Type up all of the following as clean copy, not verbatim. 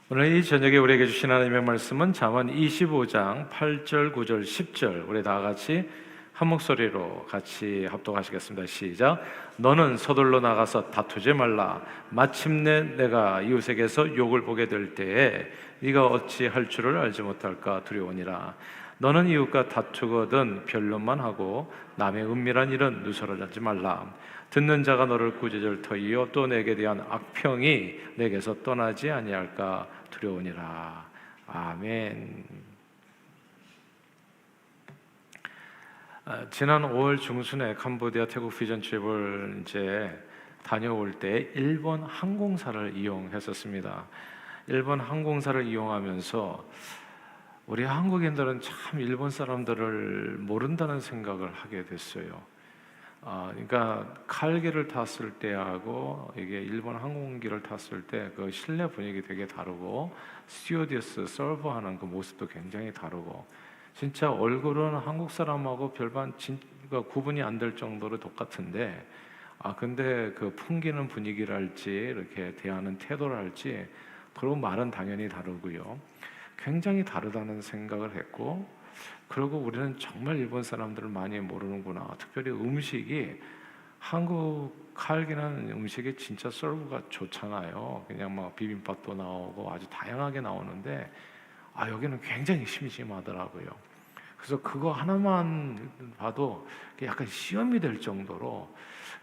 오늘 이 저녁에 우리에게 주신 하나님의 말씀은 잠언 25장 8절, 9절, 10절 우리 다 같이 한 목소리로 같이 합독하시겠습니다. 시작. 너는 서둘러 나가서 다투지 말라. 마침내 내가 이웃에게서 욕을 보게 될 때에 네가 어찌 할 줄을 알지 못할까 두려우니라. 너는 이웃과 다투거든 변론만 하고 남의 은밀한 일은 누설하지 말라. 듣는 자가 너를 꾸짖을 터이요 또 내게 대한 악평이 내게서 떠나지 아니할까 두려우니라. 아멘. 지난 5월 중순에 캄보디아 태국 비전 트립을 이제 다녀올 때 일본 항공사를 이용했었습니다. 일본 항공사를 이용하면서 우리 한국인들은 참 일본 사람들을 모른다는 생각을 하게 됐어요. 그러니까 칼기를 탔을 때하고 이게 일본 항공기를 tas을 때 그 실내 분위기 되게 다르고 스튜어디스 서브하는 그 모습도 굉장히 다르고 진짜 얼굴은 한국 사람하고 별반 그러니까 구분이 안 될 정도로 똑같은데 근데 그 풍기는 분위기랄지 이렇게 대하는 태도랄지 그리고 말은 당연히 다르고요. 굉장히 다르다는 생각을 했고 그리고 우리는 정말 일본 사람들을 많이 모르는구나. 특별히 음식이 한국 칼기는 음식이 진짜 서브가 좋잖아요. 그냥 막 비빔밥도 나오고 아주 다양하게 나오는데 여기는 굉장히 심심하더라고요. 그래서 그거 하나만 봐도 약간 시험이 될 정도로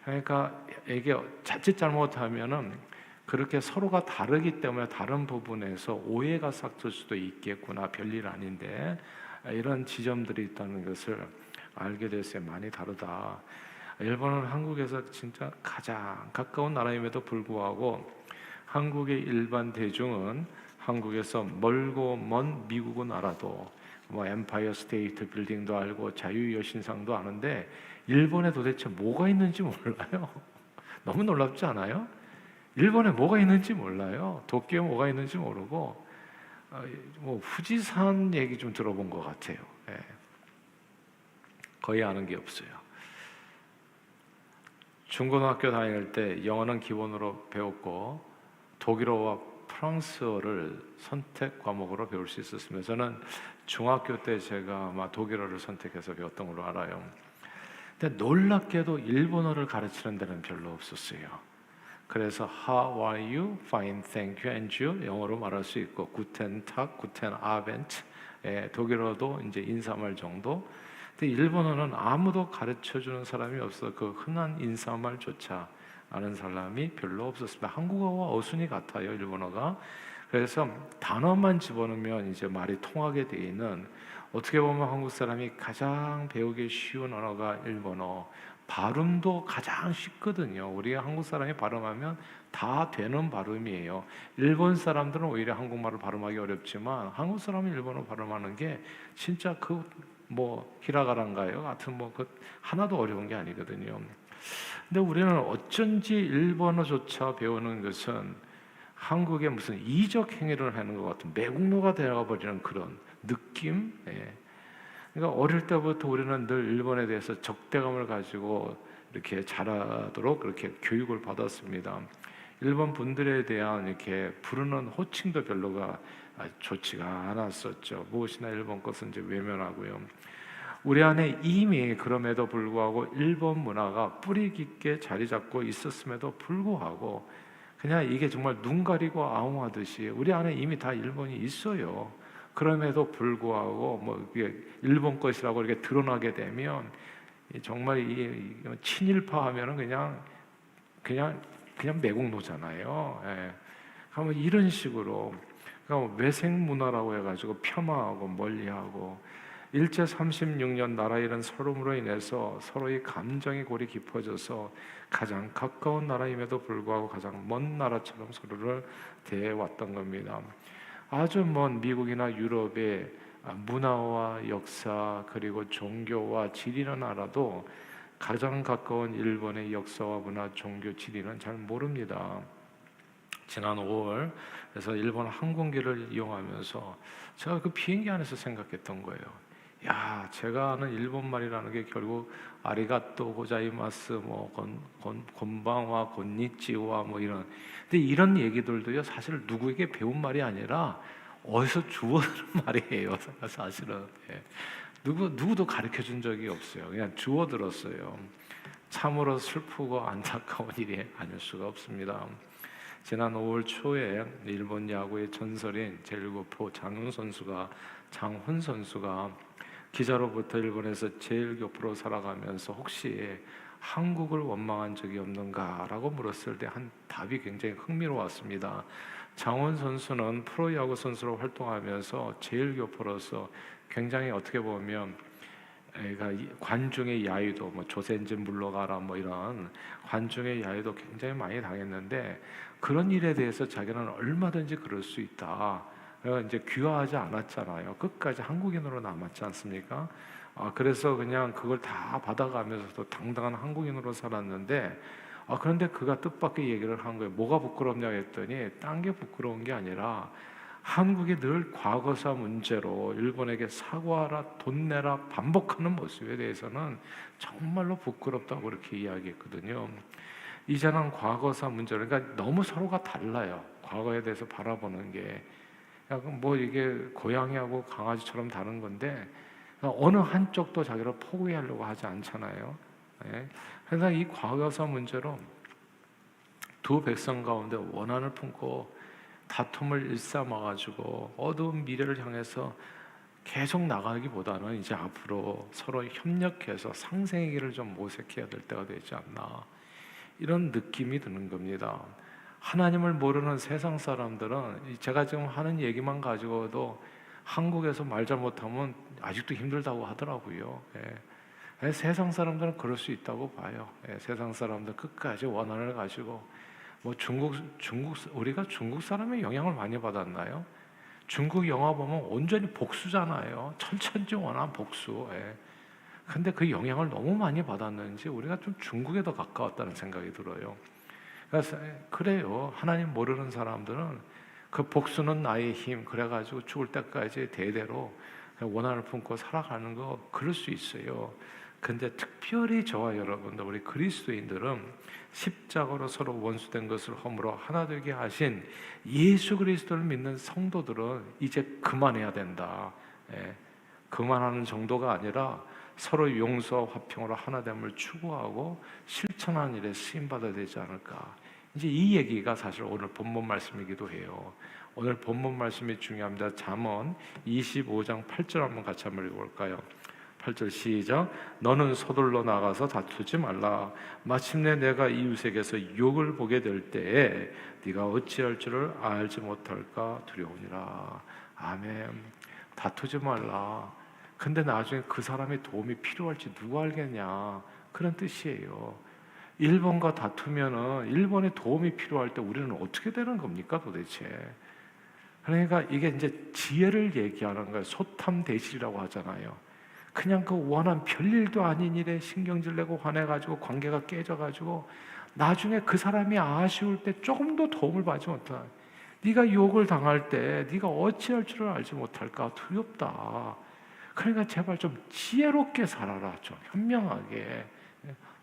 그러니까 이게 자칫 잘못하면은 그렇게 서로가 다르기 때문에 다른 부분에서 오해가 싹틀 수도 있겠구나. 별일 아닌데 이런 지점들이 있다는 것을 알게 됐어요. 많이 다르다. 일본은 한국에서 진짜 가장 가까운 나라임에도 불구하고 한국의 일반 대중은 한국에서 멀고 먼 미국은 알아도 뭐 엠파이어 스테이트 빌딩도 알고 자유여신상도 아는데 일본에 도대체 뭐가 있는지 몰라요. 너무 놀랍지 않아요? 일본에 뭐가 있는지 몰라요. 도쿄에 뭐가 있는지 모르고 뭐 후지산 얘기 좀 들어본 것 같아요. 예. 거의 아는 게 없어요. 중고등학교 다닐 때 영어는 기본으로 배웠고 독일어와 프랑스어를 선택 과목으로 배울 수 있었습니다. 저는 중학교 때 제가 아마 독일어를 선택해서 배웠던 걸로 알아요. 근데 놀랍게도 일본어를 가르치는 데는 별로 없었어요. 그래서 How are you? Fine, thank you, and you 영어로 말할 수 있고 Guten Tag, Guten Abend 독일어도 이제 인사말 정도. 근데 일본어는 아무도 가르쳐주는 사람이 없어. 그 흔한 인사말조차 아는 사람이 별로 없었습니다. 한국어와 어순이 같아요, 일본어가. 그래서 단어만 집어넣으면 이제 말이 통하게 돼 있는 어떻게 보면 한국 사람이 가장 배우기 쉬운 언어가 일본어. 발음도 가장 쉽거든요. 우리가 한국 사람이 발음하면 다 되는 발음이에요. 일본 사람들은 오히려 한국말을 발음하기 어렵지만 한국 사람이 일본어 발음하는 게 진짜 그 뭐 히라가란가요? 하여튼 뭐 그 하나도 어려운 게 아니거든요. 근데 우리는 어쩐지 일본어조차 배우는 것은 한국의 무슨 이적 행위를 하는 것 같은 매국노가 되어 버리는 그런 느낌. 그러니까 어릴 때부터 우리는 늘 일본에 대해서 적대감을 가지고 이렇게 자라도록 그렇게 교육을 받았습니다. 일본 분들에 대한 이렇게 부르는 호칭도 별로가 좋지가 않았었죠. 무엇이나 일본 것은 이제 외면하고요. 우리 안에 이미 그럼에도 불구하고 일본 문화가 뿌리 깊게 자리 잡고 있었음에도 불구하고 그냥 이게 정말 눈 가리고 아웅하듯이 우리 안에 이미 다 일본이 있어요. 그럼에도 불구하고 뭐 이게 일본 것이라고 이렇게 드러나게 되면 정말 이 친일파하면은 그냥 매국노잖아요. 그러면 이런 식으로 그러니까 외색 문화라고 해가지고 폄하하고 멀리하고 일제 36년 나라 잃은 서름으로 인해서 서로의 감정이 골이 깊어져서 가장 가까운 나라임에도 불구하고 가장 먼 나라처럼 서로를 대해왔던 겁니다. 아주 먼 미국이나 유럽의 문화와 역사 그리고 종교와 지리는 알아도 가장 가까운 일본의 역사와 문화, 종교, 지리는 잘 모릅니다. 지난 5월 그래서 일본 항공기를 이용하면서 제가 그 비행기 안에서 생각했던 거예요. 야, 제가 아는 일본 말이라는 게 결국 아리가또 고자이마스, 뭐 곤방와 곤니찌와 뭐 이런. 근데 이런 얘기들도요, 사실 누구에게 배운 말이 아니라 어디서 주워들은 말이에요. 사실은. 예. 누구도 가르쳐 준 적이 없어요. 그냥 주워들었어요. 참으로 슬프고 안타까운 일이 아닐 수가 없습니다. 지난 5월 초에 일본 야구의 전설인 제1교포 장훈 선수가 기자로부터 일본에서 제1교포로 살아가면서 혹시 한국을 원망한 적이 없는가라고 물었을 때 한 답이 굉장히 흥미로웠습니다. 장훈 선수는 프로야구 선수로 활동하면서 제1교포로서 굉장히 어떻게 보면 그러니까 관중의 야유도 뭐 조센진 물러가라 뭐 이런 관중의 야유도 굉장히 많이 당했는데 그런 일에 대해서 자기는 얼마든지 그럴 수 있다. 이제 귀화하지 않았잖아요. 끝까지 한국인으로 남았지 않습니까? 그래서 그냥 그걸 다 받아가면서도 당당한 한국인으로 살았는데 그런데 그가 뜻밖의 얘기를 한 거예요. 뭐가 부끄럽냐 했더니 딴 게 부끄러운 게 아니라 한국이 늘 과거사 문제로 일본에게 사과하라, 돈 내라 반복하는 모습에 대해서는 정말로 부끄럽다고 그렇게 이야기했거든요. 이제는 과거사 문제로, 그러니까 너무 서로가 달라요. 과거에 대해서 바라보는 게 약간 뭐 이게 고양이하고 강아지처럼 다른 건데 어느 한쪽도 자기를 포기하려고 하지 않잖아요. 예. 그래서 이 과거사 문제로 두 백성 가운데 원한을 품고 다툼을 일삼아가지고 어두운 미래를 향해서 계속 나가기보다는 이제 앞으로 서로 협력해서 상생의 길을 좀 모색해야 될 때가 되지 않나, 이런 느낌이 드는 겁니다. 하나님을 모르는 세상 사람들은 제가 지금 하는 얘기만 가지고도 한국에서 말 잘못하면 아직도 힘들다고 하더라고요. 세상 사람들은 그럴 수 있다고 봐요. 세상 사람들 끝까지 원한을 가지고 뭐 우리가 중국 사람의 영향을 많이 받았나요? 중국 영화 보면 온전히 복수잖아요. 천천지원한 복수. 근데 그 영향을 너무 많이 받았는지 우리가 좀 중국에 더 가까웠다는 생각이 들어요. 그래서 그래요. 하나님 모르는 사람들은 그 복수는 나의 힘 그래가지고 죽을 때까지 대대로 원한을 품고 살아가는 거 그럴 수 있어요. 근데 특별히 저와 여러분들 우리 그리스도인들은 십자가로 서로 원수된 것을 허물어 하나 되게 하신 예수 그리스도를 믿는 성도들은 이제 그만해야 된다. 그만하는 정도가 아니라 서로 용서와 화평으로 하나됨을 추구하고 실천하는 일에 쓰임받아야 되지 않을까. 이제 이 얘기가 사실 오늘 본문 말씀이기도 해요. 오늘 본문 말씀이 중요합니다. 잠언 25장 8절 한번 같이 한번 읽어볼까요? 8절 시작. 너는 서둘러 나가서 다투지 말라. 마침내 내가 이웃에게서 욕을 보게 될 때에 네가 어찌할 줄을 알지 못할까 두려우니라. 아멘. 다투지 말라. 근데 나중에 그 사람의 도움이 필요할지 누가 알겠냐, 그런 뜻이에요. 일본과 다투면은 일본의 도움이 필요할 때 우리는 어떻게 되는 겁니까 도대체? 그러니까 이게 이제 지혜를 얘기하는 거예요. 소탐대실이라고 하잖아요. 그냥 그 원한 별일도 아닌 일에 신경질 내고 화내가지고 관계가 깨져가지고 나중에 그 사람이 아쉬울 때 조금 더 도움을 받지 못한, 네가 욕을 당할 때 네가 어찌할 줄을 알지 못할까 두렵다. 그러니까 제발 좀 지혜롭게 살아라. 좀 현명하게.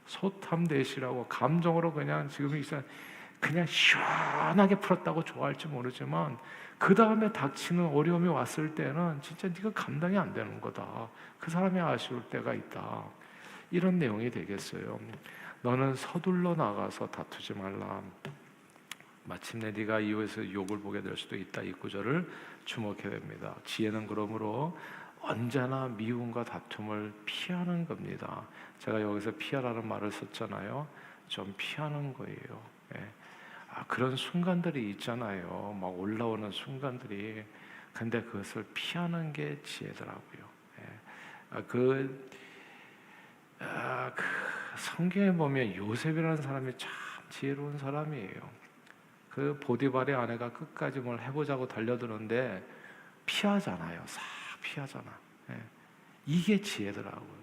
소탐대시라고 감정으로 그냥 지금 이 사람 그냥 시원하게 풀었다고 좋아할지 모르지만 그 다음에 닥치는 어려움이 왔을 때는 진짜 네가 감당이 안 되는 거다. 그 사람이 아쉬울 때가 있다. 이런 내용이 되겠어요. 너는 서둘러 나가서 다투지 말라. 마침내 네가 이웃에서 욕을 보게 될 수도 있다. 이 구절을 주목해야 됩니다. 지혜는 그러므로 언제나 미움과 다툼을 피하는 겁니다. 제가 여기서 피하라는 말을 썼잖아요. 좀 피하는 거예요. 그런 순간들이 있잖아요. 막 올라오는 순간들이. 근데 그것을 피하는 게 지혜더라고요. 그 성경에 보면 요셉이라는 사람이 참 지혜로운 사람이에요. 그 보디발의 아내가 끝까지 뭘 해보자고 달려드는데 피하잖아요. 싹 피하잖아. 이게 지혜더라고요.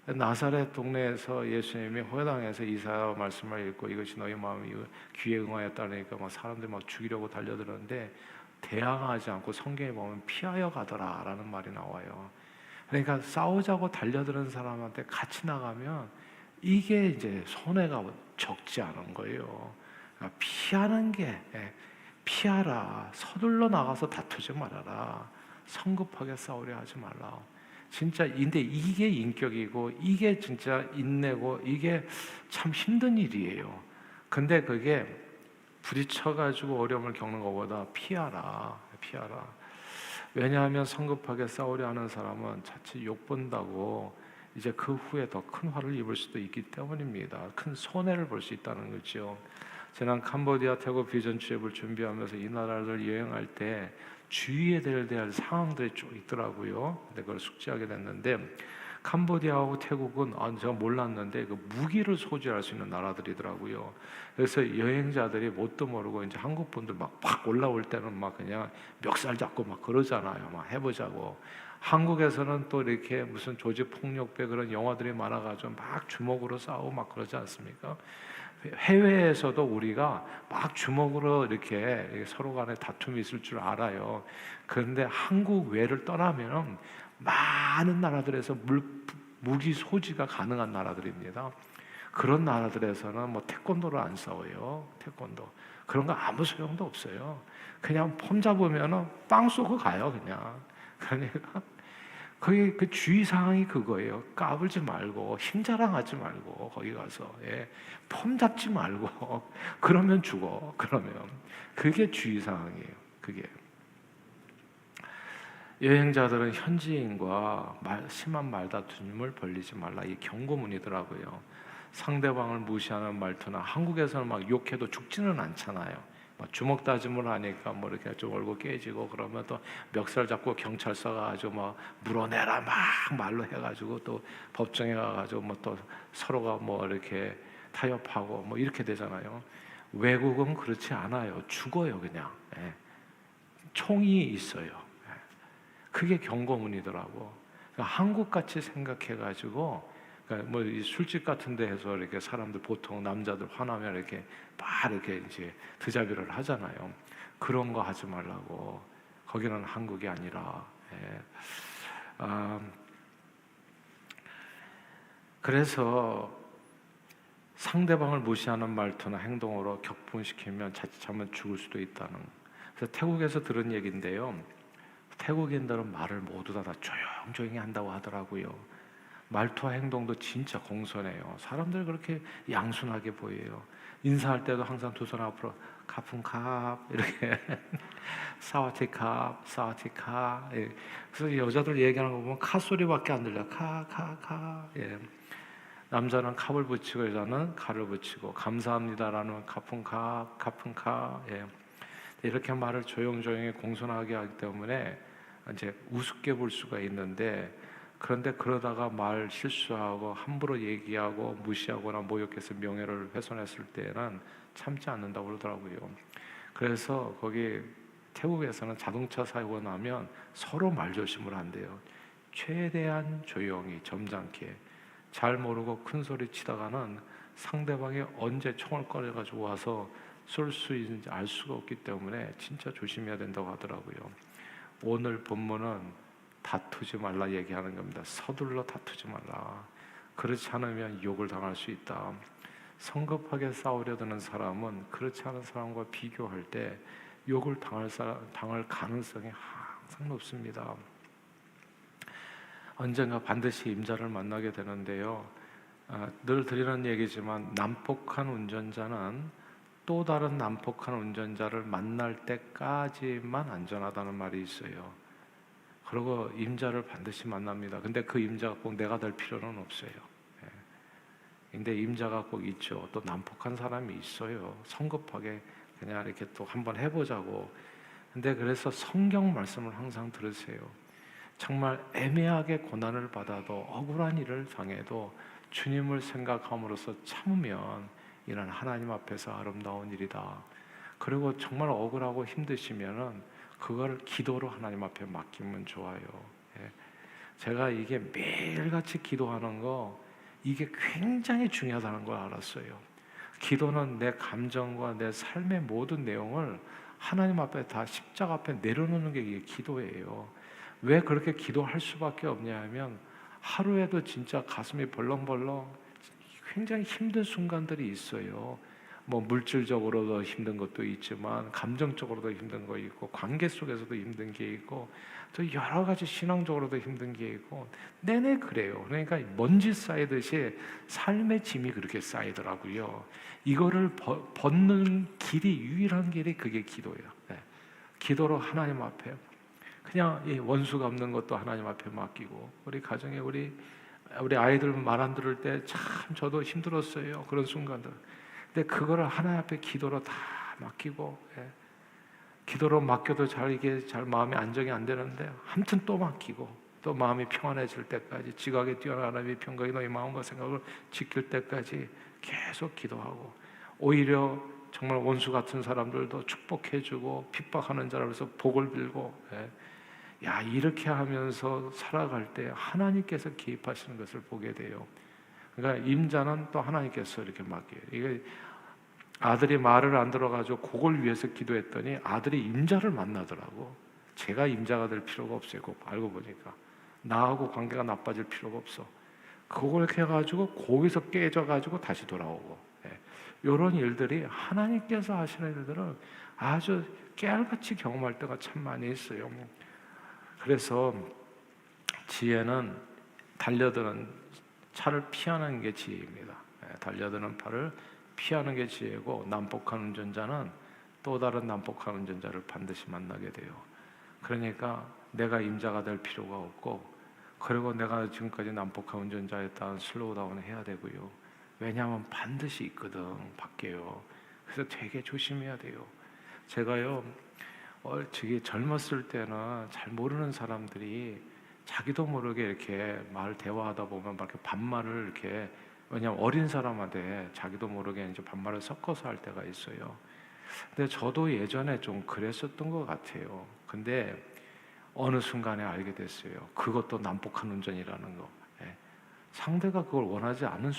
나사렛 동네에서 예수님이 회당에서 이사야 말씀을 읽고 이것이 너희 마음이 귀에 응하였다니까 막 사람들이 막 죽이려고 달려드는데 대항하지 않고 성경에 보면 피하여 가더라라는 말이 나와요. 그러니까 싸우자고 달려드는 사람한테 같이 나가면 이게 이제 손해가 적지 않은 거예요. 그러니까 피하는 게 피하라. 서둘러 나가서 다투지 말아라. 성급하게 싸우려 하지 말라. 진짜 근데 이게 인격이고 이게 진짜 인내고 이게 참 힘든 일이에요. 근데 그게 부딪혀가지고 어려움을 겪는 것보다 피하라. 왜냐하면 성급하게 싸우려 하는 사람은 자칫 욕본다고 이제 그 후에 더 큰 화를 입을 수도 있기 때문입니다. 큰 손해를 볼 수 있다는 거죠. 지난 캄보디아, 태국 비전 취업을 준비하면서 이 나라를 여행할 때 주의해야 될 상황들이 쭉 있더라고요. 근데 그걸 숙지하게 됐는데 캄보디아하고 태국은 제가 몰랐는데 그 무기를 소지할 수 있는 나라들이더라고요. 그래서 여행자들이 뭣도 모르고 이제 한국 분들 막 올라올 때는 막 그냥 멱살 잡고 막 그러잖아요. 막 해보자고. 한국에서는 또 이렇게 무슨 조직 폭력배 그런 영화들이 많아가지고 막 주먹으로 싸우고 막 그러지 않습니까? 해외에서도 우리가 막 주먹으로 이렇게 서로 간에 다툼이 있을 줄 알아요. 그런데 한국 외를 떠나면 많은 나라들에서 무기 소지가 가능한 나라들입니다. 그런 나라들에서는 뭐 태권도를 안 싸워요. 태권도 그런 거 아무 소용도 없어요. 그냥 폼 잡으면은 빵 쏘고 가요. 그냥. 그러니까 그게 그 주의 사항이 그거예요. 까불지 말고 힘 자랑하지 말고 거기 가서 폼 잡지 말고 그러면 죽어. 그러면 그게 주의 사항이에요. 그게 여행자들은 현지인과 심한 말다툼을 벌이지 말라 이 경고문이더라고요. 상대방을 무시하는 말투나 한국에서는 막 욕해도 죽지는 않잖아요. 막 주먹 다짐을 하니까 뭐 이렇게 좀 얼굴 깨지고 그러면 또 멱살 잡고 경찰서 가가지고 막 물어내라 막 말로 해가지고 또 법정에 가가지고 뭐 또 서로가 뭐 이렇게 타협하고 뭐 이렇게 되잖아요. 외국은 그렇지 않아요. 죽어요 그냥. 총이 있어요. 그게 경고문이더라고. 그러니까 한국같이 생각해가지고, 그러니까 뭐 술집 같은 데에서 이렇게 사람들 보통 남자들 화나면 이렇게 막 이렇게 이제 드자비를 하잖아요. 그런 거 하지 말라고. 거기는 한국이 아니라. 그래서 상대방을 무시하는 말투나 행동으로 격분시키면 자칫 잘못 죽을 수도 있다는. 그래서 태국에서 들은 얘기인데요. 태국인들은 말을 모두 다 조용조용히 한다고 하더라고요. 말투와 행동도 진짜 공손해요. 사람들 그렇게 양순하게 보여요. 인사할 때도 항상 두 손 앞으로 카푼캅 이렇게 사와디캅. 그래서 여자들 얘기하는 거 보면 카 소리밖에 안 들려. 카. 남자는 캅을 붙이고 여자는 가를 붙이고 감사합니다라는 카푼캅. 이렇게 말을 조용조용히 공손하게 하기 때문에 이제 우습게 볼 수가 있는데 그런데 그러다가 말 실수하고 함부로 얘기하고 무시하거나 모욕해서 명예를 훼손했을 때는 참지 않는다고 그러더라고요. 그래서 거기 태국에서는 자동차 사고가 나면 서로 말조심을 한대요. 최대한 조용히 점잖게 잘 모르고 큰 소리 치다가는 상대방이 언제 총을 꺼내가지고 와서 쏠 수 있는지 알 수가 없기 때문에 진짜 조심해야 된다고 하더라고요. 오늘 본문은 다투지 말라 얘기하는 겁니다. 서둘러 다투지 말라. 그렇지 않으면 욕을 당할 수 있다. 성급하게 싸우려 드는 사람은 그렇지 않은 사람과 비교할 때 욕을 당할 가능성이 항상 높습니다. 언젠가 반드시 임자를 만나게 되는데요. 늘 드리는 얘기지만 난폭한 운전자는 또 다른 난폭한 운전자를 만날 때까지만 안전하다는 말이 있어요. 그리고 임자를 반드시 만납니다. 근데 그 임자가 꼭 내가 될 필요는 없어요. 근데 임자가 꼭 있죠. 또 난폭한 사람이 있어요. 성급하게 그냥 이렇게 또 한번 해보자고. 근데 그래서 성경 말씀을 항상 들으세요. 정말 애매하게 고난을 받아도 억울한 일을 당해도 주님을 생각함으로써 참으면 이는 하나님 앞에서 아름다운 일이다. 그리고 정말 억울하고 힘드시면은 그걸 기도로 하나님 앞에 맡기면 좋아요. 제가 이게 매일같이 기도하는 거 이게 굉장히 중요하다는 걸 알았어요. 기도는 내 감정과 내 삶의 모든 내용을 하나님 앞에 다 십자가 앞에 내려놓는 게 이게 기도예요. 왜 그렇게 기도할 수밖에 없냐 하면 하루에도 진짜 가슴이 벌렁벌렁 굉장히 힘든 순간들이 있어요. 뭐 물질적으로도 힘든 것도 있지만 감정적으로도 힘든 거 있고 관계 속에서도 힘든 게 있고 또 여러 가지 신앙적으로도 힘든 게 있고 내내 그래요. 그러니까 먼지 쌓이듯이 삶의 짐이 그렇게 쌓이더라고요. 이거를 벗는 길이 유일한 길이 그게 기도예요. 네. 기도로 하나님 앞에 그냥 이 원수 갚는 것도 하나님 앞에 맡기고 우리 가정에 우리 아이들 말 안 들을 때 참 저도 힘들었어요. 그런 순간들. 근데 그거를 하나님 앞에 기도로 다 맡기고 기도로 맡겨도 이게 잘 마음이 안정이 안 되는데 아무튼 또 맡기고 또 마음이 평안해질 때까지 지각에 뛰어난 하나님의 평강이 너희 마음과 생각을 지킬 때까지 계속 기도하고 오히려 정말 원수 같은 사람들도 축복해주고 핍박하는 자라서 복을 빌고 야 이렇게 하면서 살아갈 때 하나님께서 개입하시는 것을 보게 돼요. 그러니까 임자는 또 하나님께서 이렇게 맡겨요. 이게 아들이 말을 안 들어가지고 그걸 위해서 기도했더니 아들이 임자를 만나더라고. 제가 임자가 될 필요가 없어요. 알고 보니까 나하고 관계가 나빠질 필요가 없어. 그걸 이렇게 해가지고 거기서 깨져가지고 다시 돌아오고 이런 일들이 하나님께서 하시는 일들을 아주 깨알같이 경험할 때가 참 많이 있어요. 그래서 지혜는 달려드는 차를 피하는 게 지혜입니다. 달려드는 팔을 피하는 게 지혜고 난폭한 운전자는 또 다른 난폭한 운전자를 반드시 만나게 돼요. 그러니까 내가 임자가 될 필요가 없고 그리고 내가 지금까지 난폭한 운전자였다는 슬로우다운을 해야 되고요. 왜냐하면 반드시 있거든 밖에요. 그래서 되게 조심해야 돼요. 제가요 저기 젊었을 때는 잘 모르는 사람들이 자기도 모르게 이렇게 대화하다 보면 막 이렇게 반말을 이렇게 왜냐하면 어린 사람한테 자기도 모르게 이제 반말을 섞어서 할 때가 있어요. 근데 저도 예전에 좀 그랬었던 것 같아요. 근데 어느 순간에 알게 됐어요. 그것도 난폭한 운전이라는 거. 상대가 그걸 원하지 않는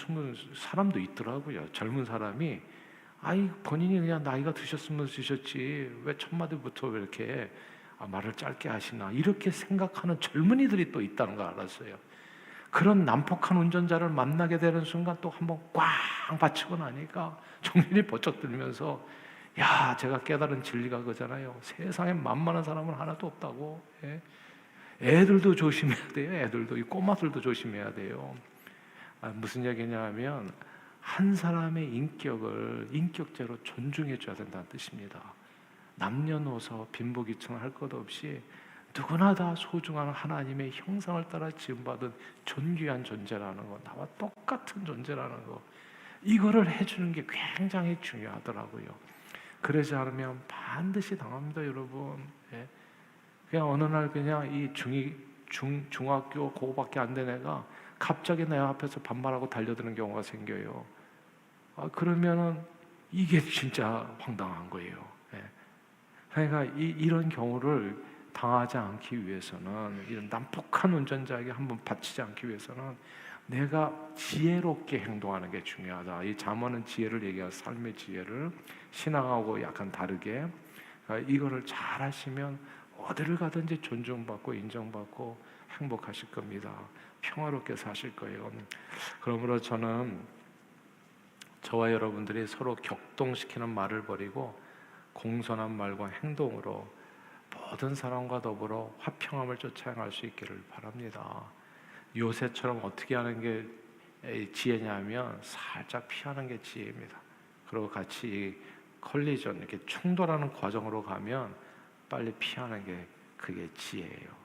사람도 있더라고요. 젊은 사람이 본인이 그냥 나이가 드셨으면 드셨지 왜 첫 마디부터 왜 이렇게 말을 짧게 하시나 이렇게 생각하는 젊은이들이 또 있다는 걸 알았어요. 그런 난폭한 운전자를 만나게 되는 순간 또 한번 꽝 받치고 나니까 정신이 번쩍 들면서 야 제가 깨달은 진리가 그잖아요. 세상에 만만한 사람은 하나도 없다고. 애들도 조심해야 돼요. 애들도 이 꼬마들도 조심해야 돼요. 무슨 얘기냐 하면 한 사람의 인격을 인격제로 존중해 줘야 된다는 뜻입니다. 남녀노소 빈부귀천 할 것 없이 누구나 다 소중한 하나님의 형상을 따라 지음받은 존귀한 존재라는 거, 나와 똑같은 존재라는 거, 이거를 해주는 게 굉장히 중요하더라고요. 그러지 않으면 반드시 당합니다, 여러분. 그냥 어느 날 그냥 이 중학교 그거밖에 안 된 애가 갑자기 내 앞에서 반말하고 달려드는 경우가 생겨요. 그러면은 이게 진짜 황당한 거예요. 그러니까 이런 경우를 당하지 않기 위해서는 이런 난폭한 운전자에게 한번 받치지 않기 위해서는 내가 지혜롭게 행동하는 게 중요하다. 이 잠언은 지혜를 얘기하고 삶의 지혜를 신앙하고 약간 다르게 이거를 잘 하시면 어디를 가든지 존중받고 인정받고 행복하실 겁니다. 평화롭게 사실 거예요. 그러므로 저는 저와 여러분들이 서로 격동시키는 말을 버리고 공손한 말과 행동으로 모든 사람과 더불어 화평함을 쫓아 행할 수 있기를 바랍니다. 요새처럼 어떻게 하는 게 지혜냐면 살짝 피하는 게 지혜입니다. 그리고 같이 컬리전 이렇게 충돌하는 과정으로 가면 빨리 피하는 게 그게 지혜예요.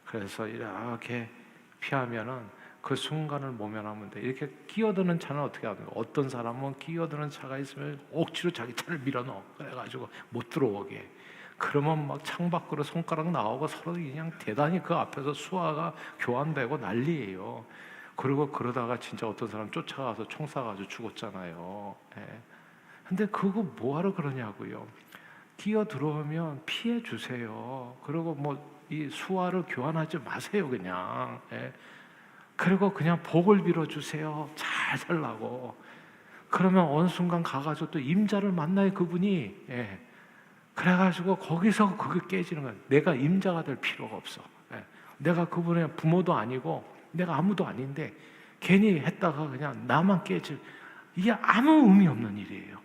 그래서 이렇게 피하면은 그 순간을 모면하면 돼. 이렇게 끼어드는 차는 어떻게 합니까? 어떤 사람은 끼어드는 차가 있으면 억지로 자기 차를 밀어넣어. 그래가지고 못 들어오게. 그러면 막 창밖으로 손가락 나오고 서로 그냥 대단히 그 앞에서 수화가 교환되고 난리예요. 그리고 그러다가 진짜 어떤 사람 쫓아가서 총 쏴가지고 죽었잖아요. 근데 그거 뭐하러 그러냐고요. 끼어 들어오면 피해 주세요. 그리고 뭐 이 수화를 교환하지 마세요, 그냥. 그리고 그냥 복을 빌어 주세요. 잘 살라고. 그러면 어느 순간 가가지고 또 임자를 만나요, 그분이. 그래가지고 거기서 그게 깨지는 거예요. 내가 임자가 될 필요가 없어. 내가 그분의 부모도 아니고 내가 아무도 아닌데 괜히 했다가 그냥 나만 깨질, 이게 아무 의미 없는 일이에요.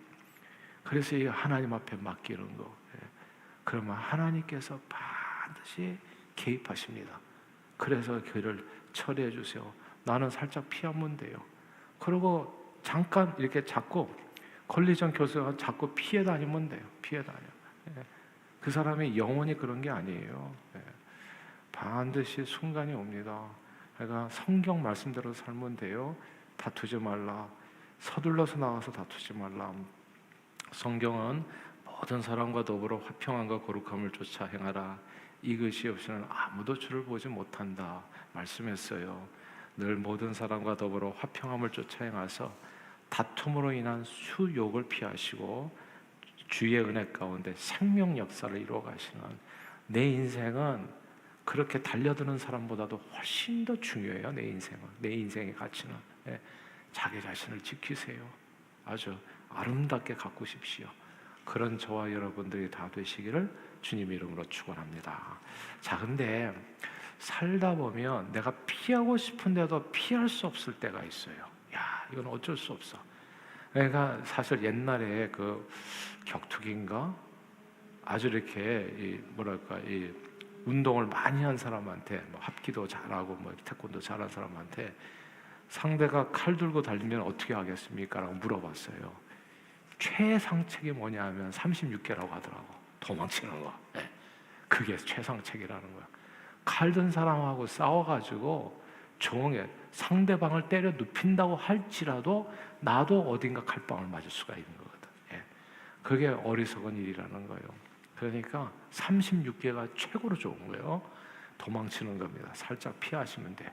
그래서 이 하나님 앞에 맡기는 거. 그러면 하나님께서 반드시 개입하십니다. 그래서 그를 처리해 주세요. 나는 살짝 피하면 돼요. 그리고 잠깐 이렇게 자꾸 컬리전 교수가 자꾸 피해 다니면 돼요. 피해 다녀. 그 사람이 영원히 그런 게 아니에요. 반드시 순간이 옵니다. 그러니까 성경 말씀대로 살면 돼요. 다투지 말라. 서둘러서 나가서 다투지 말라. 성경은 모든 사람과 더불어 화평함과 거룩함을 쫓아 행하라. 이것이 없이는 아무도 주를 보지 못한다 말씀했어요. 늘 모든 사람과 더불어 화평함을 쫓아 행하서 다툼으로 인한 수욕을 피하시고 주의 은혜 가운데 생명 역사를 이루어 가시는, 내 인생은 그렇게 달려드는 사람보다도 훨씬 더 중요해요. 내 인생은, 내 인생의 가치는. 자기 자신을 지키세요. 아주 아름답게 가꾸십시오. 그런 저와 여러분들이 다 되시기를 주님 이름으로 축원합니다. 자, 근데 살다 보면 내가 피하고 싶은데도 피할 수 없을 때가 있어요. 야, 이건 어쩔 수 없어. 그러니까 사실 옛날에 그 격투기인가 아주 이렇게 이 운동을 많이 한 사람한테, 뭐 합기도 잘하고 뭐 태권도 잘한 사람한테 상대가 칼 들고 달리면 어떻게 하겠습니까? 라고 물어봤어요. 최상책이 뭐냐 하면 36개라고 하더라고. 도망치는 거. 그게 최상책이라는 거야. 칼 든 사람하고 싸워가지고 종에 상대방을 때려 눕힌다고 할지라도 나도 어딘가 칼빵을 맞을 수가 있는 거거든. 그게 어리석은 일이라는 거예요. 그러니까 36개가 최고로 좋은 거예요. 도망치는 겁니다. 살짝 피하시면 돼.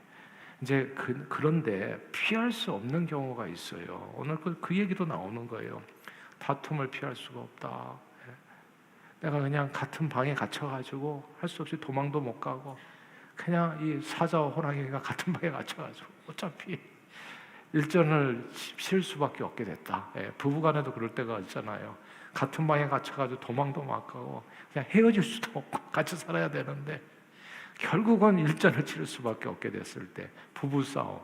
이제 그런데 피할 수 없는 경우가 있어요. 오늘 그 얘기도 나오는 거예요. 다툼을 피할 수가 없다. 내가 그냥 같은 방에 갇혀가지고 할 수 없이 도망도 못 가고 그냥 이 사자와 호랑이가 같은 방에 갇혀가지고 어차피 일전을 칠 수밖에 없게 됐다. 부부간에도 그럴 때가 있잖아요. 같은 방에 갇혀가지고 도망도 못 가고 그냥 헤어질 수도 없고 같이 살아야 되는데 결국은 일전을 치를 수밖에 없게 됐을 때, 부부싸움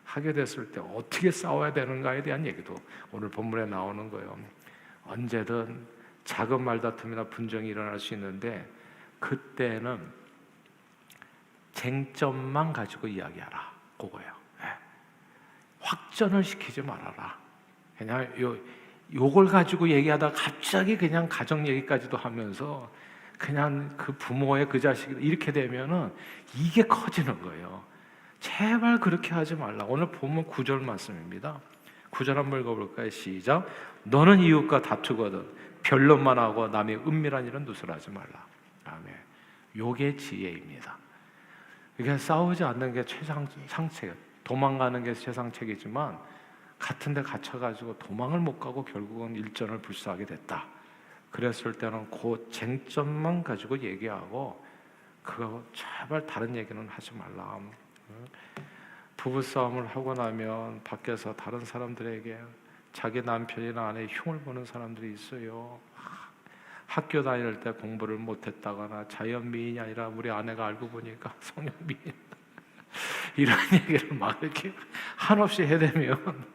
하게 됐을 때 어떻게 싸워야 되는가에 대한 얘기도 오늘 본문에 나오는 거예요. 언제든 작은 말다툼이나 분쟁이 일어날 수 있는데 그때는 쟁점만 가지고 이야기하라. 그거예요. 확전을 시키지 말아라. 그냥 요걸 가지고 얘기하다가 갑자기 그냥 가정 얘기까지도 하면서 그냥 그 부모의 그 자식이 이렇게 되면은 이게 커지는 거예요. 제발 그렇게 하지 말라. 오늘 보면 9절 말씀입니다. 9절 한번 읽어볼까요? 시작. 너는 이웃과 다투거든 변론만 하고 남의 은밀한 일은 누설하지 말라. 아멘. 요게 지혜입니다. 이게 싸우지 않는 게 최상책, 도망가는 게 최상책이지만 같은 데 갇혀가지고 도망을 못 가고 결국은 일전을 불사하게 됐다. 그랬을 때는 그 쟁점만 가지고 얘기하고 그거 제발 다른 얘기는 하지 말라. 부부싸움을 하고 나면 밖에서 다른 사람들에게 자기 남편이나 아내 흉을 보는 사람들이 있어요. 학교 다닐 때 공부를 못했다거나 자연미인이 아니라 우리 아내가 알고 보니까 성형미인 이런 얘기를 막 이렇게 한없이 해대면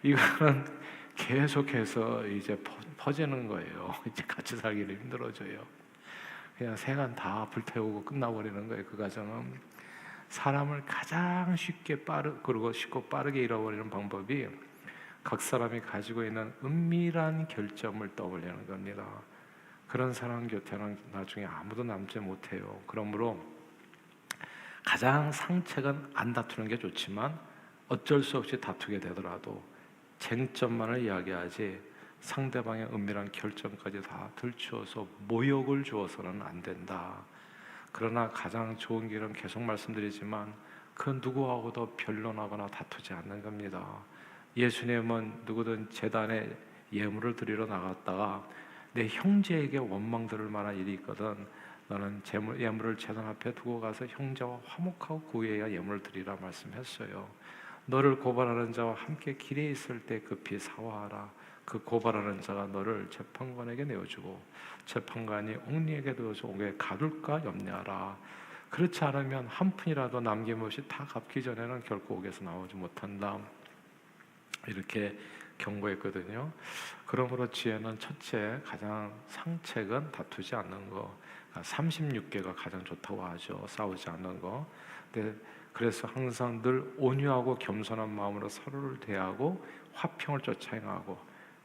이거는 계속해서 이제 퍼지는 거예요. 이제 같이 살기를 힘들어져요. 그냥 세간 다 불태우고 끝나버리는 거예요. 그 과정은 사람을 가장 그리고 쉽고 빠르게 잃어버리는 방법이 각 사람이 가지고 있는 은밀한 결점을 떠올리는 겁니다. 그런 사람 곁에는 나중에 아무도 남지 못해요. 그러므로 가장 상책은 안 다투는 게 좋지만 어쩔 수 없이 다투게 되더라도 쟁점만을 이야기하지 상대방의 은밀한 결점까지 다 들추어서 모욕을 주어서는 안 된다. 그러나 가장 좋은 길은 계속 말씀드리지만 그 누구하고도 변론하거나 다투지 않는 겁니다. 예수님은 누구든 제단에 예물을 드리러 나갔다가 내 형제에게 원망 들을 만한 일이 있거든 너는 예물을 제단 앞에 두고 가서 형제와 화목하고 구애해야 예물을 드리라 말씀했어요. 너를 고발하는 자와 함께 길에 있을 때 급히 사화하라. 그 고발하는 자가 너를 재판관에게 내어주고 재판관이 옥리에게 내어줘 옥에 가둘까 염려하라. 그렇지 않으면 한 푼이라도 남김없이 다 갚기 전에는 결코 옥에서 나오지 못한다. 이렇게 경고했거든요. 그러므로 지혜는 첫째 가장 상책은 다투지 않는 거. 36개가 가장 좋다고 하죠. 싸우지 않는 거. 근데 그래서 항상 늘 온유하고 겸손한 마음으로 서로를 대하고 화평을 쫓아 행하고,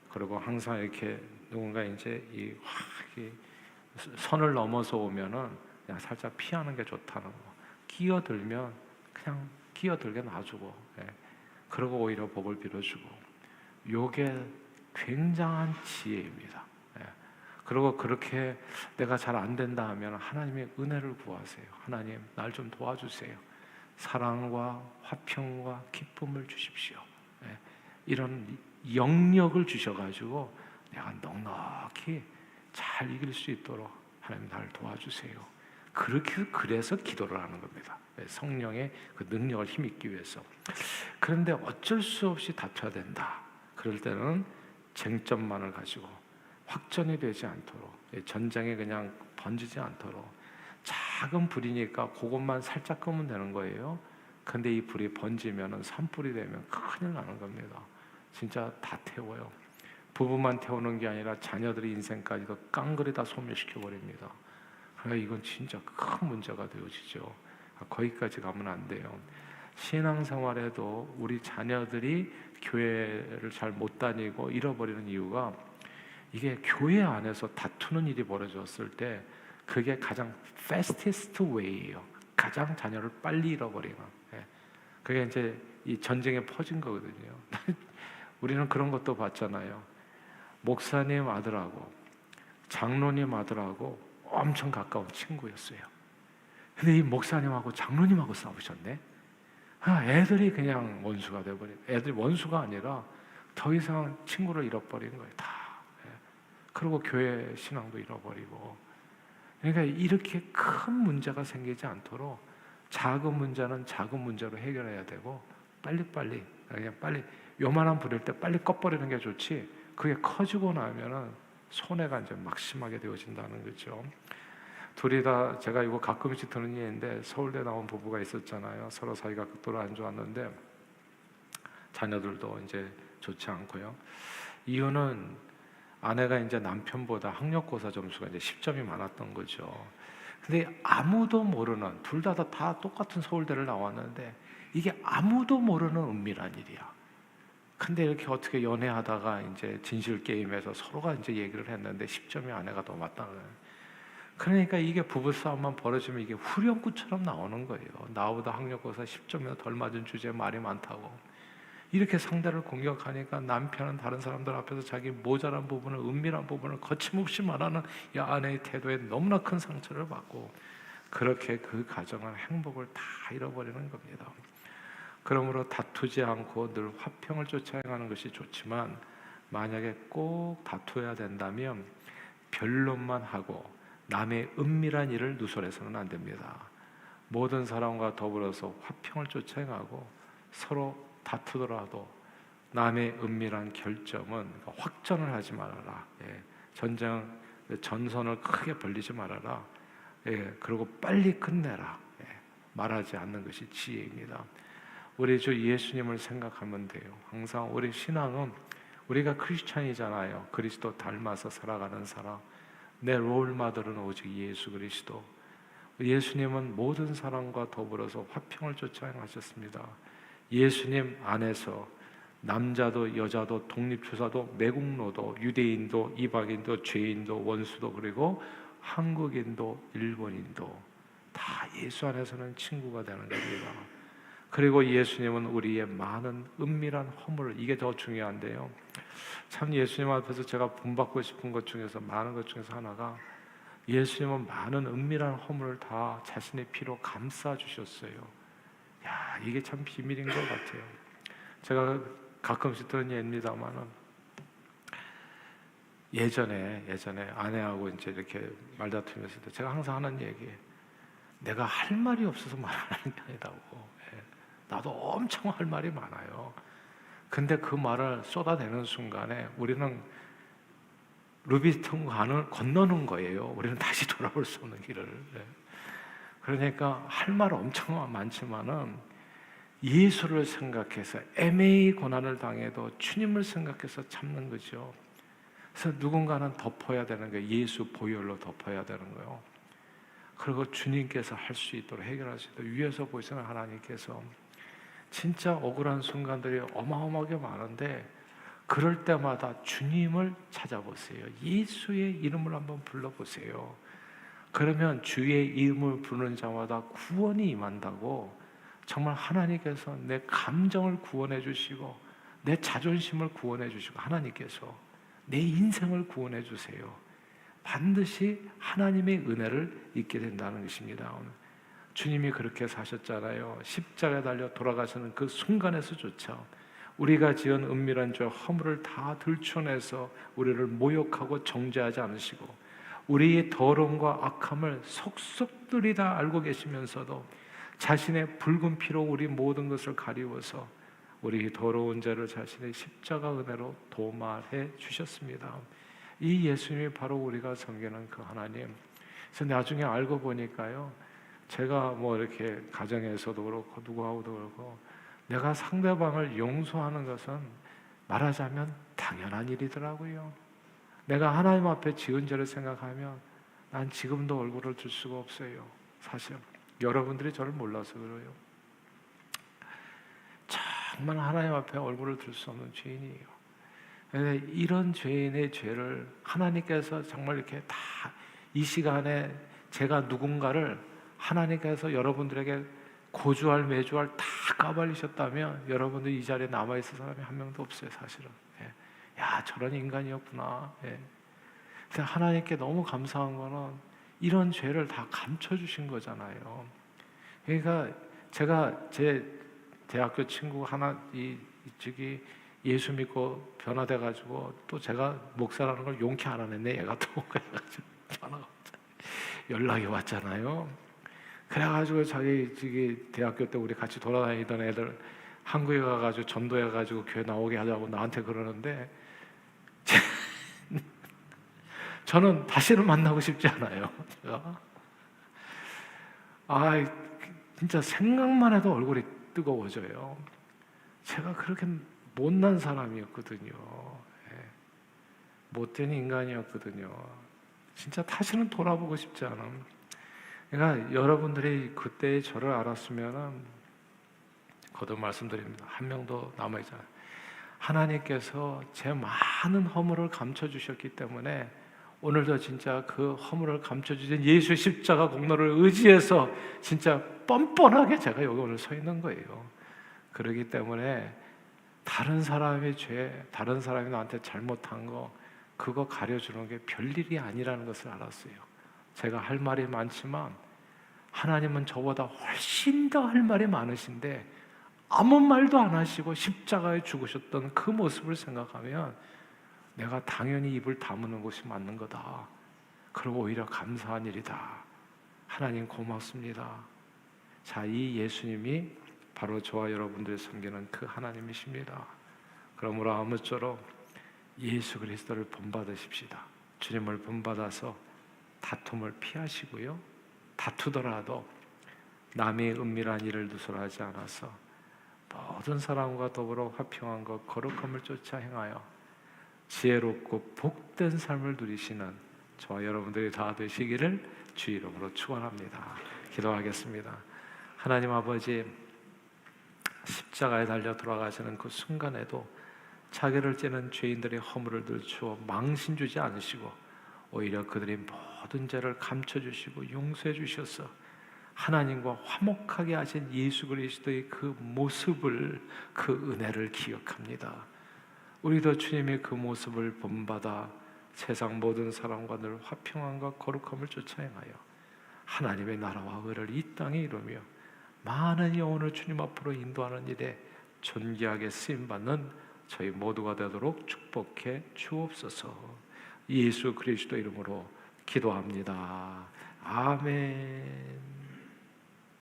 그리고 항상 이렇게 누군가 이제 이 선을 넘어서 오면은 그냥 살짝 피하는 게 좋다는 거. 끼어들면 그냥 끼어들게 놔주고, 그러고 오히려 복을 빌어주고, 요게 굉장한 지혜입니다. 그리고 그렇게 내가 잘 안 된다 하면 하나님의 은혜를 구하세요. 하나님, 날 좀 도와주세요. 사랑과 화평과 기쁨을 주십시오. 이런 영역을 주셔가지고 내가 넉넉히 잘 이길 수 있도록 하나님 날 도와주세요. 그래서 기도를 하는 겁니다. 성령의 그 능력을 힘입기 위해서. 그런데 어쩔 수 없이 다퉈야 된다. 그럴 때는 쟁점만을 가지고 확전이 되지 않도록, 전장에 그냥 번지지 않도록, 작은 불이니까 그것만 살짝 끄면 되는 거예요. 근데 이 불이 번지면은 산불이 되면 큰일 나는 겁니다. 진짜 다 태워요. 부부만 태우는 게 아니라 자녀들의 인생까지도 깡그리 다 소멸시켜 버립니다. 그러니까 이건 진짜 큰 문제가 되어지죠. 거기까지 가면 안 돼요. 신앙생활에도 우리 자녀들이 교회를 잘 못 다니고 잃어버리는 이유가, 이게 교회 안에서 다투는 일이 벌어졌을 때 그게 가장 fastest way예요. 가장 자녀를 빨리 잃어버리는. 그게 이제 이 전쟁에 퍼진 거거든요. 우리는 그런 것도 봤잖아요. 목사님 아들하고 장로님 아들하고 엄청 가까운 친구였어요. 근데 이 목사님하고 장로님하고 싸우셨네. 애들이 그냥 원수가 돼버린. 애들이 원수가 아니라 더 이상 친구를 잃어버린 거예요. 다. 그리고 교회 신앙도 잃어버리고. 그러니까 이렇게 큰 문제가 생기지 않도록 작은 문제는 작은 문제로 해결해야 되고, 빨리빨리 그냥 빨리 요만한 불일 때 빨리 꺼버리는 게 좋지, 그게 커지고 나면은 손해가 이제 막심하게 되어진다는 거죠. 둘이 다, 제가 이거 가끔씩 듣는 얘기인데, 서울대 나온 부부가 있었잖아요. 서로 사이가 극도로 안 좋았는데 자녀들도 이제 좋지 않고요. 이유는 아내가 이제 남편보다 학력고사 점수가 이제 10점이 많았던 거죠. 근데 아무도 모르는, 둘 다 똑같은 서울대를 나왔는데 이게 아무도 모르는 은밀한 일이야. 근데 이렇게 어떻게 연애하다가 이제 진실 게임에서 서로가 이제 얘기를 했는데 10점이 아내가 더 맞다는 거예요. 그러니까 이게 부부싸움만 벌어지면 이게 후렴구처럼 나오는 거예요. 나보다 학력고사 10점이나 덜 맞은 주제에 말이 많다고. 이렇게 상대를 공격하니까 남편은 다른 사람들 앞에서 자기 모자란 부분을, 은밀한 부분을 거침없이 말하는 이 아내의 태도에 너무나 큰 상처를 받고, 그렇게 그 가정은 행복을 다 잃어버리는 겁니다. 그러므로 다투지 않고 늘 화평을 쫓아 행하는 것이 좋지만, 만약에 꼭 다투어야 된다면 변론만 하고 남의 은밀한 일을 누설해서는 안 됩니다. 모든 사람과 더불어서 화평을 쫓아 행하고, 서로 다투더라도 남의 은밀한 결점은 확전을 하지 말아라. 전선을 크게 벌리지 말아라. 그리고 빨리 끝내라. 말하지 않는 것이 지혜입니다. 우리 주 예수님을 생각하면 돼요. 항상 우리 신앙은, 우리가 크리스찬이잖아요. 그리스도 닮아서 살아가는 사람. 내 롤모델은 오직 예수 그리스도. 예수님은 모든 사람과 더불어서 화평을 쫓아 행하셨습니다. 예수님 안에서 남자도 여자도 독립투사도 매국노도 유대인도 이방인도 죄인도 원수도, 그리고 한국인도 일본인도 다 예수 안에서는 친구가 되는 겁니다. 그리고 예수님은 우리의 많은 은밀한 허물을, 이게 더 중요한데요. 참 예수님 앞에서 제가 본받고 싶은 것 중에서, 많은 것 중에서 하나가, 예수님은 많은 은밀한 허물을 다 자신의 피로 감싸 주셨어요. 야, 이게 참 비밀인 것 같아요. 제가 가끔씩 듣는 얘기입니다만은, 예전에 아내하고 이제 이렇게 말다투면서 제가 항상 하는 얘기, 내가 할 말이 없어서 말하는 게 아니라고. 나도 엄청 할 말이 많아요. 근데 그 말을 쏟아내는 순간에 우리는 루비스턴 강을 건너는 거예요. 우리는 다시 돌아올 수 없는 길을. 그러니까 할 말 엄청 많지만은 예수를 생각해서 애매히 고난을 당해도 주님을 생각해서 참는 거죠. 그래서 누군가는 덮어야 되는 거예요. 예수 보혈로 덮어야 되는 거예요. 그리고 주님께서 할 수 있도록 해결할 수 있도록 위에서 보시는 하나님께서 진짜 억울한 순간들이 어마어마하게 많은데 그럴 때마다 주님을 찾아보세요. 예수의 이름을 한번 불러보세요. 그러면 주의 이름을 부르는 자마다 구원이 임한다고. 정말 하나님께서 내 감정을 구원해 주시고 내 자존심을 구원해 주시고 하나님께서 내 인생을 구원해 주세요. 반드시 하나님의 은혜를 잊게 된다는 것입니다. 주님이 그렇게 사셨잖아요. 십자가에 달려 돌아가시는 그 순간에서조차 우리가 지은 은밀한 죄 허물을 다 들춰내서 우리를 모욕하고 정죄하지 않으시고 우리의 더러움과 악함을 속속들이 다 알고 계시면서도 자신의 붉은 피로 우리 모든 것을 가리워서 우리 더러운 죄를 자신의 십자가 은혜로 도말해 주셨습니다. 이 예수님이 바로 우리가 섬기는 그 하나님. 그래서 나중에 알고 보니까요, 제가 뭐 이렇게 가정에서도 그렇고 누구하고도 그렇고 내가 상대방을 용서하는 것은 말하자면 당연한 일이더라고요. 내가 하나님 앞에 지은 죄를 생각하면 난 지금도 얼굴을 들 수가 없어요. 사실 여러분들이 저를 몰라서 그래요. 정말 하나님 앞에 얼굴을 들 수 없는 죄인이에요. 이런 죄인의 죄를 하나님께서 정말 이렇게 다 이 시간에 제가 누군가를 하나님께서 여러분들에게 고주할 매주할 다 까발리셨다면 여러분들 이 자리에 남아있을 사람이 한 명도 없어요. 사실은. 야, 저런 인간이었구나. 그래서 하나님께 너무 감사한 거는 이런 죄를 다 감춰주신 거잖아요. 그러니까 제가 제 대학교 친구 하나 이쪽이 예수 믿고 변화돼가지고 또 제가 목사라는 걸 용케 안 하는데 얘가 또 그래가지고 전화가 연락이 왔잖아요. 그래가지고 자기 대학교 때 우리 같이 돌아다니던 애들 한국에 가가지고 전도해가지고 교회 나오게 하자고 나한테 그러는데 저는 다시는 만나고 싶지 않아요. 진짜 생각만 해도 얼굴이 뜨거워져요. 제가 그렇게 못난 사람이었거든요. 못된 인간이었거든요. 진짜 다시는 돌아보고 싶지 않은. 그러니까 여러분들이 그때 저를 알았으면 거듭 말씀드립니다. 한 명도 남아있잖아요. 하나님께서 제 많은 허물을 감춰주셨기 때문에 오늘도 진짜 그 허물을 감춰주신 예수 십자가 공로를 의지해서 진짜 뻔뻔하게 제가 여기 오늘 서 있는 거예요. 그렇기 때문에 다른 사람의 죄, 다른 사람이 나한테 잘못한 거 그거 가려주는 게 별일이 아니라는 것을 알았어요. 제가 할 말이 많지만 하나님은 저보다 훨씬 더 할 말이 많으신데 아무 말도 안 하시고 십자가에 죽으셨던 그 모습을 생각하면 내가 당연히 입을 다무는 것이 맞는 거다. 그리고 오히려 감사한 일이다. 하나님 고맙습니다. 자, 이 예수님이 바로 저와 여러분들이 섬기는 그 하나님이십니다. 그러므로 아무쪼록 예수 그리스도를 본받으십시다. 주님을 본받아서 다툼을 피하시고요. 다투더라도 남의 은밀한 일을 누설하지 않아서 모든 사람과 더불어 화평한 것 거룩함을 쫓아 행하여 지혜롭고 복된 삶을 누리시는 저와 여러분들이 다 되시기를 주 이름으로 축원합니다. 기도하겠습니다. 하나님 아버지, 십자가에 달려 돌아가시는 그 순간에도 자기를 찌는 죄인들의 허물을 들추어 망신 주지 않으시고 오히려 그들의 모든 죄를 감춰주시고 용서해 주셔서 하나님과 화목하게 하신 예수 그리스도의 그 모습을, 그 은혜를 기억합니다. 우리도 주님의 그 모습을 본받아 세상 모든 사람과 늘 화평함과 거룩함을 쫓아 행하여 하나님의 나라와 의를 이 땅에 이루며 많은 영혼을 주님 앞으로 인도하는 일에 존귀하게 쓰임받는 저희 모두가 되도록 축복해 주옵소서. 예수 그리스도 이름으로 기도합니다. 아멘.